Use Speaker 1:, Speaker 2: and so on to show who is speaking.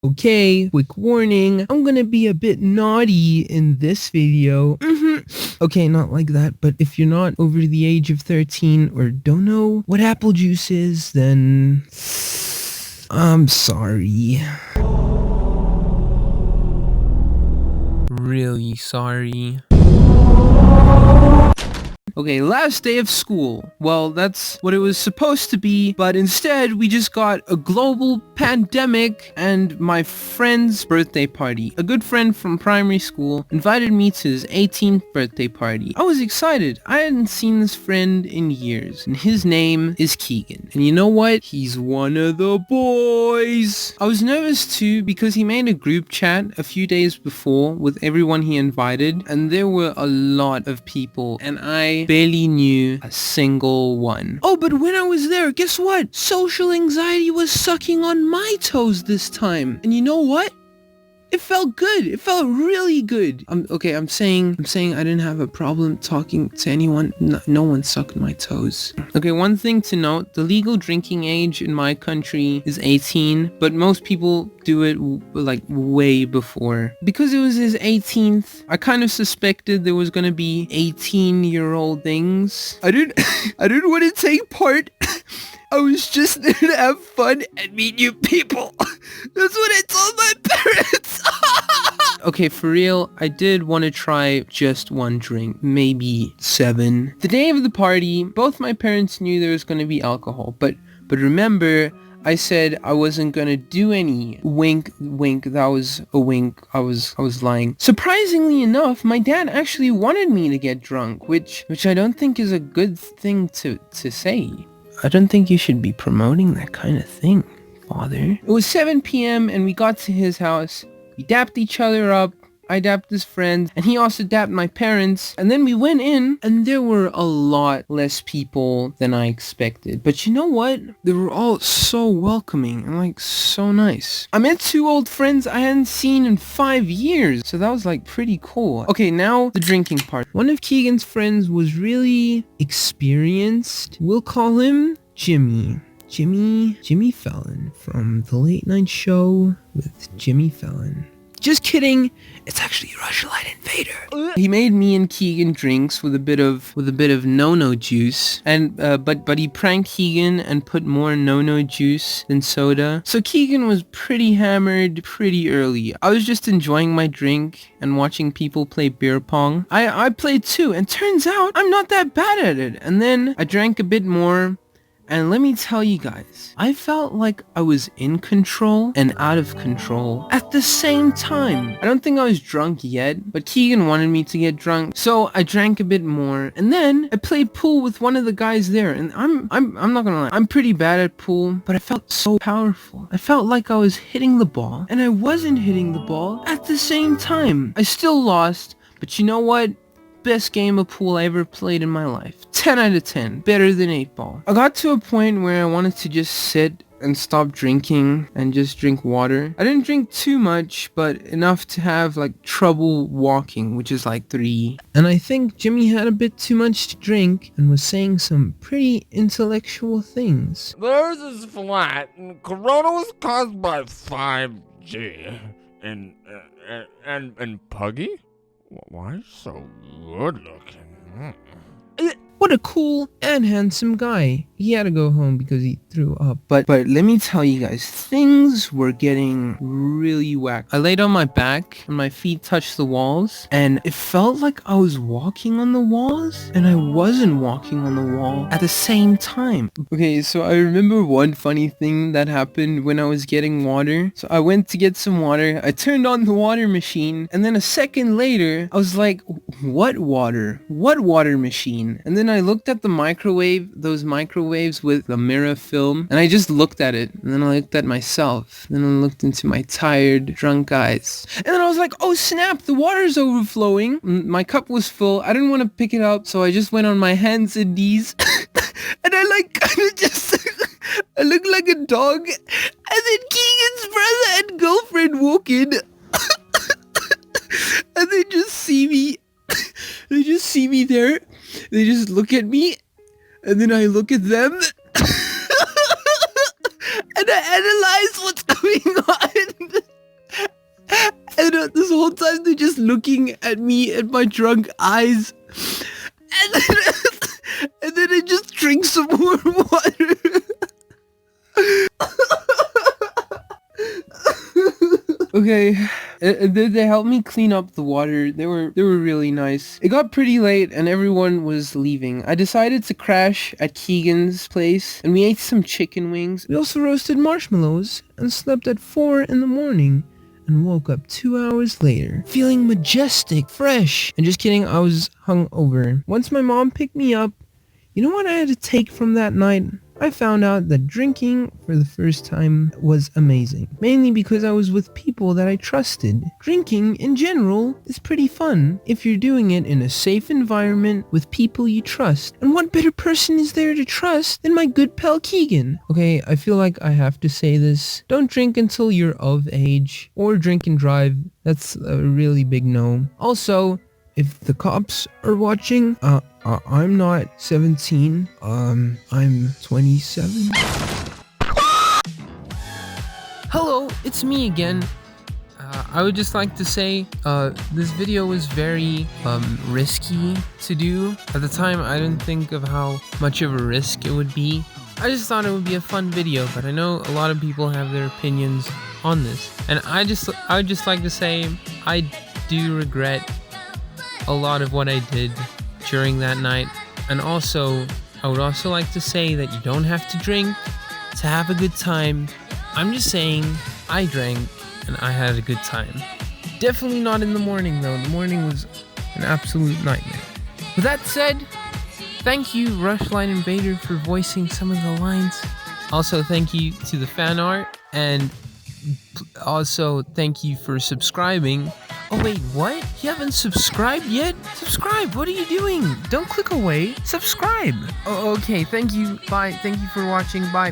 Speaker 1: Okay, quick warning, I'm gonna be a bit naughty in this video. Okay, not like that, but if you're not over the age of 13 or don't know what apple juice is, then I'm sorry. Really sorry. Okay, last day of school. Well, that's what it was supposed to be, but instead we just got a global pandemic and my friend's birthday party. A good friend from primary school invited me to his 18th birthday party. I was excited. I hadn't seen this friend in years, and his name is Keegan. And you know what? He's one of the boys. I was nervous too because he made a group chat a few days before with everyone he invited, and there were a lot of people, and I barely knew a single one. Oh, but when I was there, guess what? Social anxiety was sucking on my toes this time. And you know what? It felt good. It felt really good. I'm saying I didn't have a problem talking to anyone. No one sucked my toes. Okay, one thing to note, the legal drinking age in my country is 18, but most people do it like way before. Because it was his 18th, I kind of suspected there was gonna be 18-year-old things. I didn't want to take part. I was just there to have fun and meet new people. That's what I told my parents. Okay, for real, I did want to try just one drink, maybe 7. The day of the party, both my parents knew there was going to be alcohol, but remember, I said I wasn't going to do any. Wink, that was a wink. I was lying. Surprisingly enough, my dad actually wanted me to get drunk, which I don't think is a good thing to say. I don't think you should be promoting that kind of thing, father. It was 7 p.m. and we got to his house. We dapped each other up. I dapped his friends and he also dapped my parents. And then we went in and there were a lot less people than I expected. But you know what? They were all so welcoming and like so nice. I met 2 old friends I hadn't seen in 5 years. So that was like pretty cool. Okay, now the drinking part. One of Keegan's friends was really experienced. We'll call him Jimmy. Jimmy Fallon from The Late Night Show with Jimmy Fallon. Just kidding. It's actually Rushlight Invader. He made me and Keegan drinks with a bit of no-no juice, and but he pranked Keegan and put more no-no juice than soda. So Keegan was pretty hammered pretty early. I was just enjoying my drink and watching people play beer pong. I played too, and turns out I'm not that bad at it. And then I drank a bit more. And let me tell you guys, I felt like I was in control and out of control at the same time. I don't think I was drunk yet, but Keegan wanted me to get drunk, so I drank a bit more. And then I played pool with one of the guys there, and I'm not gonna lie, I'm pretty bad at pool, but I felt so powerful. I felt like I was hitting the ball, and I wasn't hitting the ball at the same time. I still lost, but you know what? Best game of pool I ever played in my life. 10 out of 10. Better than 8-ball. I got to a point where I wanted to just sit and stop drinking and just drink water. I didn't drink too much, but enough to have like trouble walking, which is like 3. And I think Jimmy had a bit too much to drink and was saying some pretty intellectual things.
Speaker 2: The Earth is flat, and Corona was caused by 5G. And PUGGY? Why are you so good looking?
Speaker 1: What a cool and handsome guy. He had to go home because he threw up. But let me tell you guys, things were getting really whack. I laid on my back and my feet touched the walls, and it felt like I was walking on the walls and I wasn't walking on the wall at the same time. Okay, so I remember one funny thing that happened when I was getting water. So I went to get some water. I turned on the water machine, and then a second later, I was like, what water? What water machine? And then I looked at the microwave, those microwaves with the mirror film, and I just looked at it, and then I looked at myself, then I looked into my tired, drunk eyes, and then I was like, oh snap, the water's overflowing. My cup was full. I didn't want to pick it up, so I just went on my hands and knees, and I like kind of just, I looked like a dog, and then Keegan's brother and girlfriend walk in, and they just see me. They just see me there. They just look at me, and then I look at them, and I analyze what's going on. whole time they're just looking at me and my drunk eyes. And then I just drink some more water. Okay, they helped me clean up the water. They were really nice. It got pretty late and everyone was leaving. I decided to crash at Keegan's place and we ate some chicken wings. We also roasted marshmallows and slept at 4 in the morning and woke up 2 hours later, feeling majestic, fresh. And just kidding, I was hungover. Once my mom picked me up, you know what I had to take from that night? I found out that drinking for the first time was amazing, mainly because I was with people that I trusted. Drinking in general is pretty fun if you're doing it in a safe environment with people you trust. And what better person is there to trust than my good pal Keegan? Okay, I feel like I have to say this. Don't drink until you're of age, or drink and drive. That's a really big no. Also, if the cops are watching, I'm not 17, I'm 27. Hello, it's me again. I would just like to say, this video was very, risky to do. At the time, I didn't think of how much of a risk it would be. I just thought it would be a fun video, but I know a lot of people have their opinions on this. And I would just like to say, I do regret a lot of what I did during that night. And also, I would also like to say that you don't have to drink to have a good time. I'm just saying, I drank and I had a good time. Definitely not in the morning though. The morning was an absolute nightmare. With that said, thank you Rushline Invader for voicing some of the lines. Also, thank you to the fan art, and also thank you for subscribing. Oh wait, what? You haven't subscribed yet? Subscribe, what are you doing? Don't click away, subscribe. Oh, okay, thank you, bye, thank you for watching, bye.